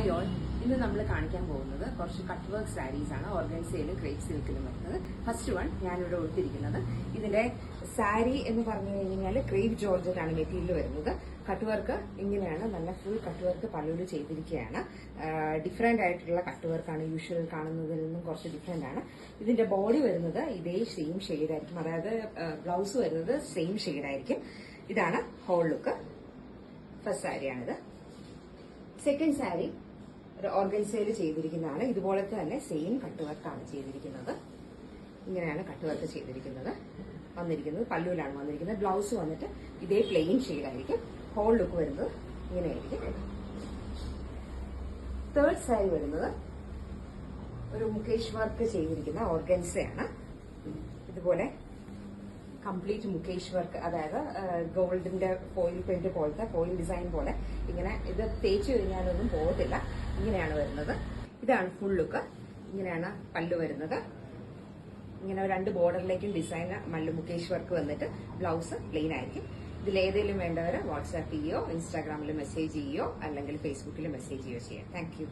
Hi all, ഇന്ന് നമ്മൾ കാണിക്കാൻ പോകുന്നത് കുറച്ച് കട്ട് വർക്ക് സാരീസ് ആണ്. ഓർഗൻസയിലും ക്രേപ്പ് സിൽക്കിലും വരുന്നത്. ഫസ്റ്റ് വൺ ഞാനിവിടെ കൊടുത്തിരിക്കുന്നത് ഇതിന്റെ സാരി എന്ന് പറഞ്ഞു കഴിഞ്ഞാൽ ക്രേപ്പ് ജോർജറ്റ് ആണ് മെറ്റീരിയൽ വരുന്നത്. കട്ട് വർക്ക് ഇങ്ങനെയാണ്, നല്ല ഫുൾ കട്ട് വർക്ക് പല്ലുവിൽ ചെയ്തിരിക്കുകയാണ്. ഡിഫറെന്റ് ആയിട്ടുള്ള കട്ട് വർക്കാണ്, യൂഷ്വൽ കാണുന്നതിൽ നിന്നും കുറച്ച് ഡിഫറെന്റ് ആണ്. ഇതിന്റെ ബോഡി വരുന്നത് ഇതേ സെയിം ഷെയ്ഡ് ആയിരിക്കും, അതായത് ബ്ലൗസ് വരുന്നത് സെയിം ഷെയ്ഡ് ആയിരിക്കും. ഇതാണ് ഹോൾ ലുക്ക്. ഫസ്റ്റ് സാരിയാണിത്. സെക്കൻഡ് സാരി ഒരു ഓർഗൻസയിൽ ചെയ്തിരിക്കുന്നതാണ്. ഇതുപോലത്തെ തന്നെ സെയിം കട്ട് വർക്കാണ് ചെയ്തിരിക്കുന്നത്. ഇങ്ങനെയാണ് കട്ട് വർക്ക് ചെയ്തിരിക്കുന്നത്. വന്നിരിക്കുന്നത് പല്ലുവിലാണ് വന്നിരിക്കുന്നത്. ബ്ലൗസ് വന്നിട്ട് ഇതേ പ്ലെയിൻ ഷെയ്ഡായിരിക്കും. ഹോൾ ലുക്ക് വരുന്നത് ഇങ്ങനെയായിരിക്കും. തേർഡ് സാരി വരുന്നത് ഒരു മുകേഷ് വർക്ക് ചെയ്തിരിക്കുന്ന ഓർഗൻസയാണ്. ഇതുപോലെ കംപ്ലീറ്റ് മുകേഷ് വർക്ക്, അതായത് ഗോൾഡിന്റെ ഫോയിൽ പ്രിന്റ് പോലത്തെ ഫോയിൽ ഡിസൈൻ പോലെ ഇങ്ങനെ ഇത് തേച്ച് കഴിഞ്ഞാലൊന്നും പോകത്തില്ല. ഇങ്ങനെയാണ് വരുന്നത്. ഇതാണ് ഫുൾ ലുക്ക്. ഇങ്ങനെയാണ് പല്ലു വരുന്നത്. ഇങ്ങനെ രണ്ട് ബോർഡറിലേക്കും ഡിസൈൻ മുകേഷ് വർക്ക് വന്നിട്ട് ബ്ലൗസ് പ്ലെയിൻ ആയിരിക്കും. ഇതിലേതെങ്കിലും വേണ്ടവർ വാട്സാപ്പ് ചെയ്യോ, ഇൻസ്റ്റാഗ്രാമിൽ മെസ്സേജ് ചെയ്യോ, അല്ലെങ്കിൽ ഫേസ്ബുക്കിൽ മെസ്സേജ് ചെയ്യോ ചെയ്യാം. Thank you.